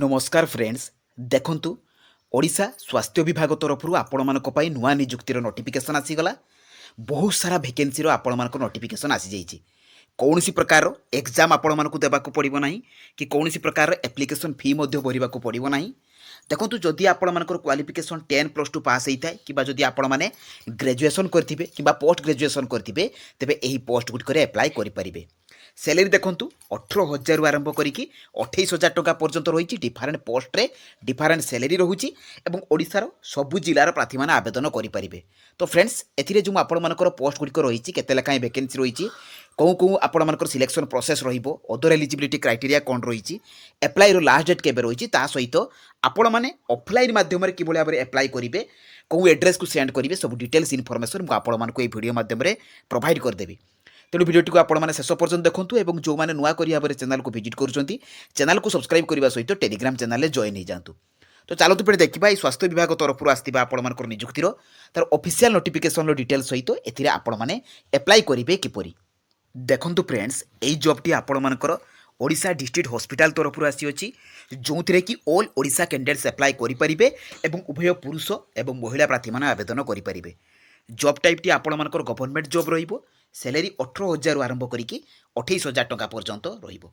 नमस्कार फ्रेंड्स देखंतु ओडिशा स्वास्थ्य विभाग तरफ आपण मानक पई नुआ नियुक्तिर नोटिफिकेशन आसीगला। बहुत सारा वैकेंसी रो आपण मानक नोटिफिकेशन आसी जाइछि। कौनसी प्रकार एग्जाम आपण मानक देबाकू पड़िबो नाही कि कौनसी प्रकार एप्लिकेशन फी मध्य भरिबाकू पड़िबो नाही। देखंतु जदि आपण मानकर क्वालिफिकेशन 10+2 पास होता है कि जदि आपण माने ग्रेजुएशन करथिबे कि पोस्ट ग्रेजुएशन करथिबे तेबे एही पोस्ट गुड करे अप्लाई करि परिबे। सैलरी देखंतु 18,000 आरंभ करिकी 28,000 टका पर्यंत रही डिफरेन्ट पोस्ट रे डिफरेन्ट सैलरी रहुची एवं ओडिशार सबु जिलार प्रार्थी माने आवेदन करि परिबे। तो फ्रेंड्स एथिरे जो आपण मानकर पोस्ट गुड रही केते लेखाएं वैकेंसी रही कौ कौ आपण मानकर सिलेक्शन प्रोसेस रहिबो अदर एलिजिबिलिटी क्राइटेरिया कोन रही अप्लाई रो लास्ट डेट केबे रही ता सहित आपण माने ऑफलाइन माध्यम रे किबोले भाबरे अप्लाई करिवे कौ एड्रेस को सेंड करिवे सब डिटेल्स इनफॉरमेशन मु आपण मानको ए वीडियो माध्यम रे प्रोवाइड कर देबी। तेणु भिडियोटी को आपने शेष पर्यटन देखूँ और जो मैंने नुआ भाव में चैनल को विजिट कर चैनल को सब्सक्राइब करने सहित टेलीग्राम चैनल में जॉइन हो जातु। तो चलते पे देखा स्वास्थ्य विभाग तरफ आसवा आपर निजुक्तिर तार ऑफिशियल नोटिफिकेशन डिटेल सहित एथिरे आपण माने अप्लाई करेंगे किपरि। देखंतु फ्रेंड्स यही जॉबटी आपर ओडिशा डिस्ट्रिक्ट हॉस्पिटल तरफ आसी जो थे कि ऑल ओडिशा कैंडिडेट्स अप्लाई करेंगे और उभय पुरुष और महिला प्रार्थी मैंने आवेदन करेंगे। जॉब टाइपटी आपर गवर्नमेंट जॉब रहिबो। सैलरी 18,000 आरंभ करिकी 28,000 टका पर्यंत रहिबो।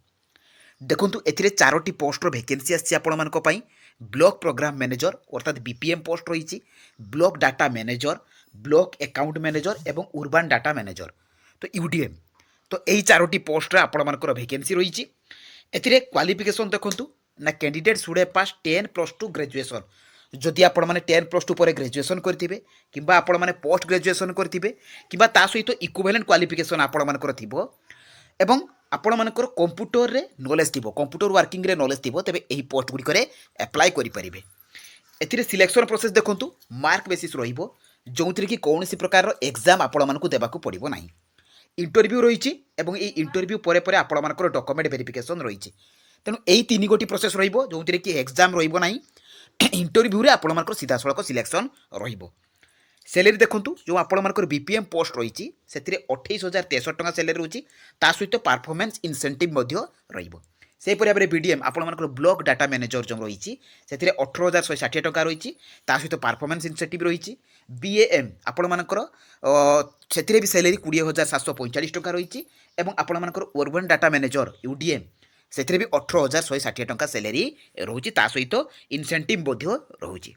देखंतु एथिरे 4टी पोस्टर वैकेंसी आछि आपण मानको पई। ब्लॉक प्रोग्राम मैनेजर अर्थात बीपीएम पोस्ट रही, block data manager, block account manager एवं अर्बन डाटा मैनेजर तो यूडीएम। तो यही 4टी पोस्ट आपण मानकर वैकेंसी रही। एथिरे क्वालिफिकेशन देखंतु ना candidate should have pass 10+2 graduation. जदि आपण माने 10+2 पर ग्रेजुएशन करथिबे किंबा आपण माने पोस्ट ग्रेजुएशन करथिबे किंबा ता सहित इक्विवेलेंट क्वालिफिकेशन आपण मानकर थिबो एवं आपण मानकर कंप्यूटर रे नॉलेज थिबो, कंप्यूटर वर्किंग रे नॉलेज थिबो तेबे एही पोस्ट गुडी करे अप्लाई करि परिबे। एथिरे सिलेक्शन प्रोसेस देखंतु मार्क बेसिस रहिबो जोंथिरे कि कोनोसी प्रकार रो एग्जाम आपण मानकु देबाकू पड़िबो नाही। इंटरव्यू रहिछि एवं एही इंटरव्यू परे परे आपण मानकर डॉक्यूमेंट वेरिफिकेशन रहिछि। तेनु एही 3 गोटी प्रोसेस रहिबो जोंथिरे कि एग्जाम रहिबो नाही। इंटरव्यू रे आपण मानकर सीधा सड़क सिलेक्शन रहिबो। सैलरी देखंतु जो आपण मानकर बीपीएम पोस्ट रही से 28,063 टका सैलरी रही ता सहित परफॉर्मेंस इंसेंटिव मध्य रहिबो। सेहीपरि भाव में बीडीएम आपण मानकर ब्लॉक डाटा मैनेजर जो रही से 18,160 टका रही ता सहित परफॉर्मेंस इंसेंटिव रही। बीएएम आपण मानकर से भी सैलरी 20,745 टका रही एवं आपण मानकर अर्बन डाटा मैनेजर यूडीएम से भी 18,160 टका सैलरी रोची ता सहित इनसेंटिव मध्य रोची।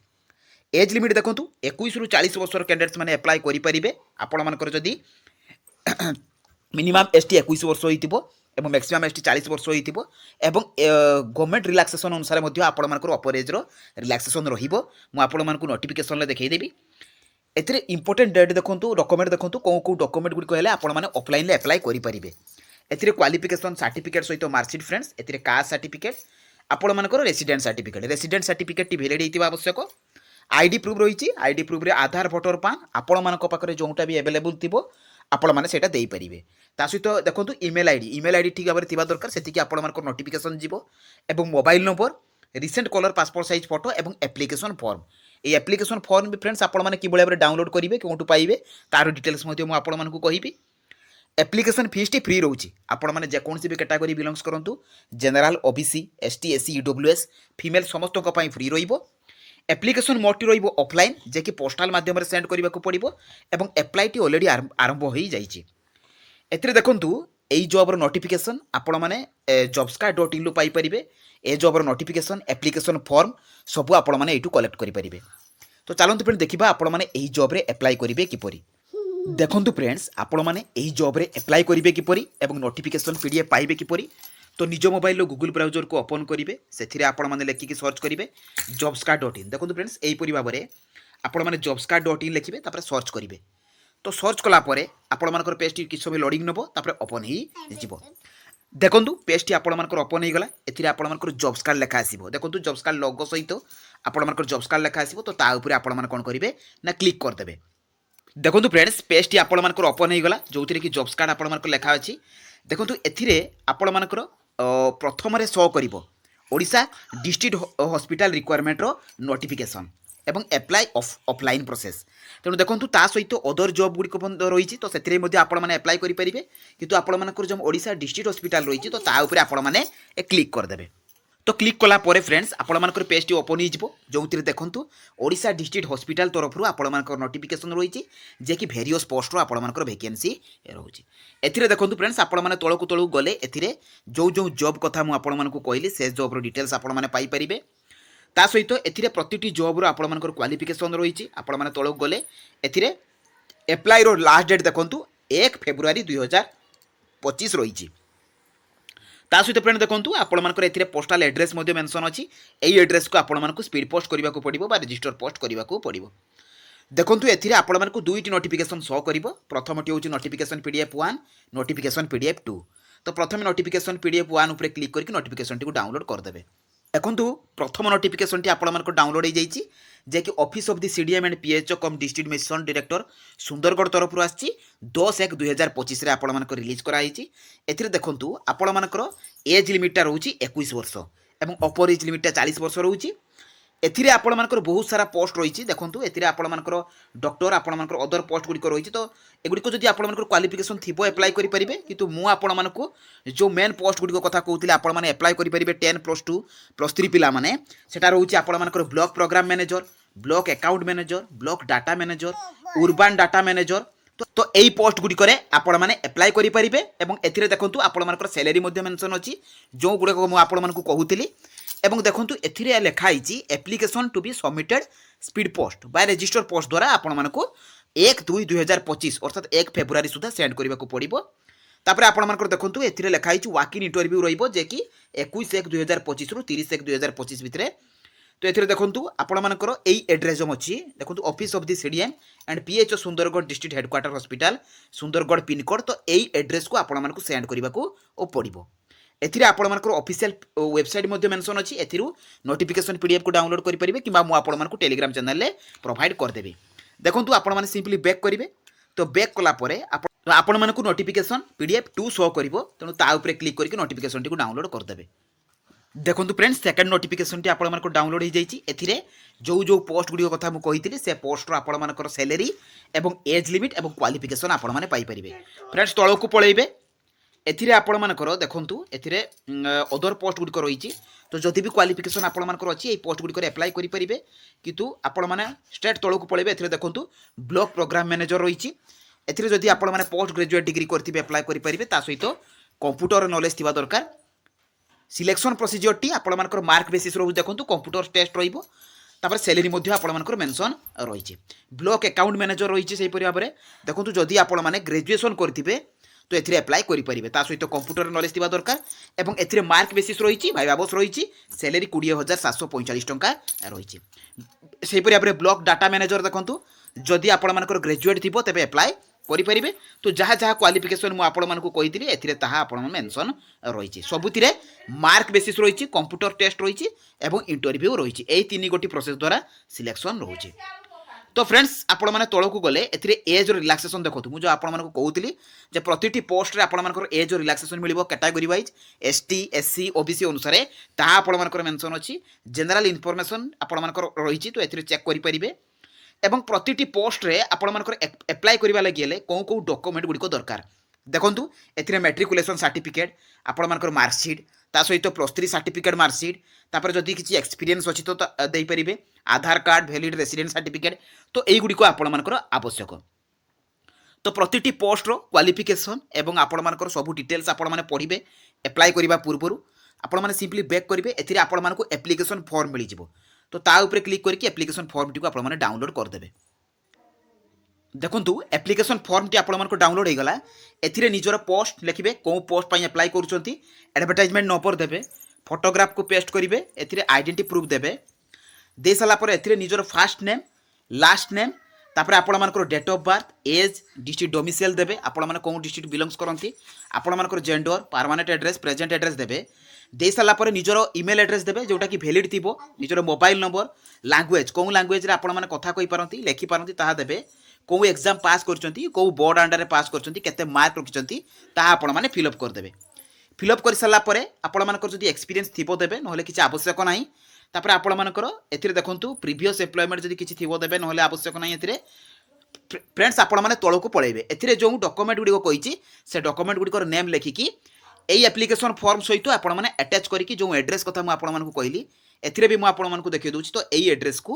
एज लिमिट देखंतु 21 रु 40 वर्षर कैंडिडेट्स माने अप्लाई करि परिबे। आपण मानकर जदी मिनिमम एसटी 21 वर्ष होइतिबो एवं मैक्सिमम एसटी 40 वर्ष होइतिबो एवं गवर्नमेंट रिलैक्सेशन अनुसार मध्य आपण मानकर अपर एज रो रिलैक्सेशन रहिबो। मु आपण मानकु नोटिफिकेशन ले देखै देबी। एथिरे इंपोर्टेंट डेट देखंतु डॉक्यूमेंट देखंतु को डॉक्यूमेंट गुडी कहले आपण माने ऑफलाइन ले अप्लाई करि परिबे। एथिरे क्वालिफिकेशन सर्टिफिकेट सहित मार्कशीट फ्रेंड्स एथिरे कास्ट सर्टिफिकेट आपण मानकर रेसिडेंट सर्टिफिकेट टी वैलिड हेतिबा आवश्यक। आईडी प्रूफ रही आईडी प्रूफ रे आधार भोटर पान आपण मानक पाखरे जोंटा भी अवेलेबल थिबो आपण माने सेटा देई परिबे। ता सहित देखंतु ईमेल आईडी ठीक भाबरे थिबा दरकार सेतिकी आपण मानकर नोटिफिकेशन जिवो एवं mobile number recent colour passport size photo एवं एप्लिकेशन फॉर्म। ए एप्लिकेशन फॉर्म भी फ्रेंड्स आपण माने किबोले भाबरे डाउनलोड करिवे कोंटू पाइबे तार डिटेल्स मध्ये मु आपण मानकु कहिबी। एप्लिकेशन फीस टी फ्री रोची आपण माने जे कोनसी भी कैटेगरी बिलोंग्स करंतु general OBC ST SC EWS female समस्त को पई फ्री रहिबो। एप्लिकेशन मोड रहिबो ऑफलाइन जे कि पोस्टल माध्यम रे सेंड करबा को पड़िबो एवं अप्लाई टी ऑलरेडी आरंभ होई जाईची। एथिरे देखंतु एई जॉब रो नोटिफिकेशन आपण माने jobscard.in लो पाई परिबे। ए जॉब रो नोटिफिकेशन एप्लिकेशन फॉर्म सब आपण माने एटू कलेक्ट करि परिबे। तो चलंतु फ्रेंड देखिबा आपण माने एई जॉब रे अप्लाई करिवे किपरि। देखंतु फ्रेंड्स आपण माने एई जॉब रे अप्लाई करिवे किपरि एवं नोटिफिकेशन पीडीएफ पाइबे किपरि। तो निज मोबाइल गूगल ब्राउजर को ओपन करेंगे से आपण मैंने लिखिकी सर्च करेंगे jobscard.in। देखो फ्रेंड्स यहीपरि भाव में आपण मैंने jobscard.in लिखिए तापर सर्च करेंगे। तो सर्च कलापर आपण मानकर पेजटी किछ समय लोडिंग नब तापर ओपन हो देखो पेजटी आपण मानकर ओपन हो गला। एथिरे आपण मानकर jobscard लेखा आसीबो। देखो jobscard लोगो सहित आपण मानकर jobscard लेखा आसीबो। तो ता ऊपर आपण माने कोन करिवे ना क्लिक कर देबे। देखो फ्रेंड्स पेजटी आपण मानकर ओपन हो गला जोथिरे कि jobscard आपण मानकर लेखा अछि। देखो एथिरे आपण मानकर प्रथम शो करिबो ओडिशा डिस्ट्रिक्ट हॉस्पिटल रिक्वायरमेंट रो नोटिफिकेशन एवं अप्लाई ऑफलाइन प्रोसेस। तेणु देखो ता सहित अदर जॉब गुड़िक रही तो से आपण मैंने अप्लाई करेंगे किंतु आपण मानकर जो ओडिशा डिस्ट्रिक्ट हॉस्पिटल रही तो ता ऊपर आपण मैंने क्लिक करदे। तो क्लिक कला परे फ्रेंड्स आपणकर पेजटी ओपन हो जो देखूँ ओडिशा डिस्ट्रिक्ट हॉस्पिटल तरफ आपणकर नोटिफिकेशन रही जे कि भेरियस पोस्ट आपणकर वैकेंसी रोचे एथिरे देखूँ फ्रेंड्स आपण मैंने तौक तौक गले एथिरे जो जो जॉब कथा मुझे कहली से जॉब्र डिटेल्स आपरे ता सहित एथिरे प्रतिटी जॉब्र आपणकर क्वालिफिकेशन रही आपने तौक गले एथिरे एप्लाई रो लास्ट डेट देखूँ 1 फेब्रुआरी 2025 रही ता सहित फ्रेंड देखो आपंकर ए पोस्टाल एड्रेस मेंशन अच्छी यही एड्रेस को आपको स्पीड पोस्ट करने को पड़ो रजिस्टर पोस्ट करने को पड़ो देखो ये आपको दुईटी नोटिफिकेशन शो कर प्रथमटी हूँ नोटिफिकेशन पीडीएफ 1 नोटिफिकेशन पीडीएफ 2 तो प्रथम नोटिफिकेशन पीडीएफ 1 उपर क्लिक करके नोटिफिकेशन टी डाउनलोड करदे देखो प्रथम नोटिफिकेशन टी आपको डाउनलोड हो जाए जे कि office of the CDM and PHO come district mission director Sundargarh तरफ आसी 10/1/2025 आपको रिलीज कराई एथिरे देखंतु आपणकर एज लिमिटा रोची 21 वर्ष एवं अपर एज लिमिटा 40 वर्ष रोची एथिरे आपणकर बहुत सारा पोस्ट रही देखंतु एथिरे आपणकर डॉक्टर आपणकर अदर पोस्ट गुड़िक रही तो एगुड़िक जदि आपणकर क्वालिफिकेशन थिबो अप्लाई करि परिबे किंतु मु आपणमानकु जो मेन पोस्ट गुड़िक कथा कहूतिले आपण माने अप्लाई करि परिबे 10+2 +3 पिला माने सेटा रोची आपणमानकर block program manager block account manager block data manager urban data manager तो यही पोस्ट गुड़िक आपण मैंने अप्लाई करेंगे और एथिरे देखंतु आपणमानकर सैलरी मेंशन अच्छी जो गुड़ाक मुझे आपको कहूली एवं देखो एथिरे लिखाई application to be submitted speed post by register post द्वारा आपको 1/2/2025 अर्थात 1 फेब्रुआरी सुधा सेंड करने को पड़ो तापर आपंकर देखो एथिरे लिखाई वाक इन इंटरव्यू रही 21/1/2025 रु 30/1/2025 भितर तो ये देखो आपंकर यही एड्रेस जो अच्छी देखो office of the CDM and PHO Sundargarh district headquarter hospital Sundargarh pincode तो यही एड्रेस को आपको सेंड करने को पड़ो एथिरे आपंकर ऑफिशियल वेबसाइट मेंशन अच्छी एथिरु नोटिफिकेशन पीडीएफ को डाउनलोड करेंगे कि आपको टेलीग्राम चैनल में प्रोवाइड करदेवी देखो आपण मैंने सिंपली बैक करेंगे तो बैक कलापर आपण मानक नोटिफिकेशन पीडीएफ 2 शो कर तेणु ता उपरे क्लिक करके नोटिफिकेशन टी डाउनलोड करदेवे देखो फ्रेंड्स सेकेंड नोटिफिकेशन टी आपण डाउनलोड हो जाए एथिरे जो जो पोस्ट गुड़ी कथा मुझे कही से पोस्ट आपंकर सैलरी एवं एज लिमिट एवं क्वालिफिकेशन आपण मैंने पाइपर फ्रेंड्स तौक पलैबे एथिरे आपणमानकर देखंतु एथिरे अदर पोस्ट गुड़िक रही तो जदि भी क्वालिफिकेशन आपणमानकर अच्छी ये पोस्ट गुड़िक अप्लाई करेंगे किंतु आपण मैंने स्ट्रेट तौक पलैबे एथिरे देखंतु ब्लॉक प्रोग्राम मैनेजर रही एथिरे जदि आपण मैंने पोस्ट ग्रेजुएट डिग्री करथिबे अप्लाई करेंगे ता सहित कंप्यूटर नॉलेज थिबा दरकार सिलेक्शन प्रोसीजर टी आपणमानकर मार्क बेसिस रो देखंतु कंप्यूटर टेस्ट रहिबो तापर सैलरी मध्य आपणमानकर मेंशन रही ब्लॉक अकाउंट मैनेजर रही से भाव में देखंतु जदि आपण मैंने ग्रेजुएशन करथिबे तो एथिरे अप्लाई करेंगे सहित कंप्यूटर नॉलेज थिबा दरकार एवं एथिरे मार्क बेसिस रही भाई बाबस रही सैलरी 20,745 टंका रही से भाव में ब्लॉक डाटा मैनेजर देखंतु जदि आपणमानकर ग्रेजुएट थिबो तेबे अप्लाई करेंगे तो जहाँ जहाँ क्वालिफिकेशन मुझे आपको कही एथिरे ताहा आपण मेंशन रही सबुतिरे मार्क बेसिस रही कंप्यूटर टेस्ट रही एवं इंटरव्यू रही यही 3 गोटी प्रोसेस द्वारा सिलेक्शन रोचे तो फ्रेंड्स आपण मैंने तौक गले एथिरे एज रिलैक्सेशन देखो मुझे आपको कहूली प्रतिटी पोस्ट रे आपंकर एज रिलैक्सेशन मिल category wise ST SC OBC अनुसार ताहा आपंकर मेंशन अच्छी जनरल इनफॉरमेशन आपंकर रही तो एथिरे चेक करेंगे एवं प्रतिटी पोस्ट रे आपंकर अप्लाई करने लगे कौ कौ डॉक्यूमेंट गुड़िक दरकार देखंतु एथिरे मैट्रिकुलेशन सर्टिफिकेट आपंकर मार्कशीट ता सहित +3 सर्टिफिकेट मार्कशीट तापर जदि किसी एक्सपीरियंस अच्छी तो दे पारिबे आधार कार्ड वैलिड रेसिडेंट सर्टिफिकेट तो यही गुड़िक आपंकर आवश्यक तो प्रतिटी पोस्ट रो क्वालिफिकेशन एवं आपंकर सब डिटेल्स आपण माने पढ़िबे अप्लाई करबा पूर्व आपण माने सिंपली बैक करेंगे एथिरे आपण मानकु एप्लिकेशन फॉर्म मिल जिवो तो ता ऊपर क्लिक करके एप्लिकेशन फॉर्म टी को आपण माने डाउनलोड करदेबे देखंतु एप्लिकेशन फॉर्म टी आपण मानकु डाउनलोड हो गला एथिरे निजर पोस्ट लिखिबे को पोस्ट पई अप्लाई करूछंती एडवर्टाइजमेंट नंबर देबे फोटोग्राफ को पेस्ट करेंगे एथिरे आइडेंटिटी प्रूफ देबे दे साला पर एथिरे निजर फर्स्ट नेम लास्ट नेम तापर आपण मानकर date of birth age district domicile देबे आपण माने कोन डिस्ट्रिक्ट बिलोंग्स करंती आपण मानकर gender permanent address present address देबे दे साला पर निजर ईमेल एड्रेस देबे जोटा कि वैलिड थिबो निजर मोबाइल नंबर लैंग्वेज कोन लैंग्वेज रे आपण माने कथा कहि पारंती लेखि पारंती ताहा देबे को एग्जाम पास करचंती को बोर्ड अंडर पास करचंती केते मार्क रखिचंती ताहा आपण माने फिल अप कर देबे फिल अप कर साला परे आपण मानकर जदि एक्सपीरियंस थिबो देबे नहले किछि आवश्यक नाही तापर आपण मानकर एथिरे देखंतु प्रीवियस एम्प्लॉयमेंट जदि किछि थिबो देबे नहले आवश्यक नाही एथिरे फ्रेंड्स आपण माने तळको पळेबे एथिरे जो डॉक्यूमेंट गुडी को कहिछि से डॉक्यूमेंट गुडी को नेम लेखिकी এই আপ্লিকেশন ফর্ম সহিত আপন মানে আটাচ করিকি যে এড্রেস কথা মু আপন মানকু কইলি এথিরে বি মু আপন মানকু দেখেই দউছি। তো এই এড্রেস কু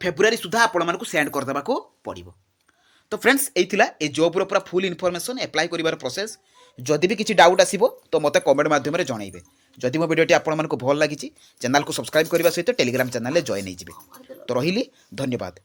ফেব্रुआरी सुधा आपण मानकु सेंड कर देबा को पड़िबो। तो फ्रेंड्स एइथिला ए जॉब रो पूरा फुल इन्फॉर्मेशन अप्लाई करिवार प्रोसेस। जदि भी किसी डाउट आसीबो तो मते कमेंट माध्यम रे जणाइबे। जदि मो वीडियोटी आपण मानकु भल लागिछि चैनल को सब्सक्राइब करबा सहित टेलीग्राम चैनल रे जॉइन होइजिबे। तो रहिली धन्यवाद।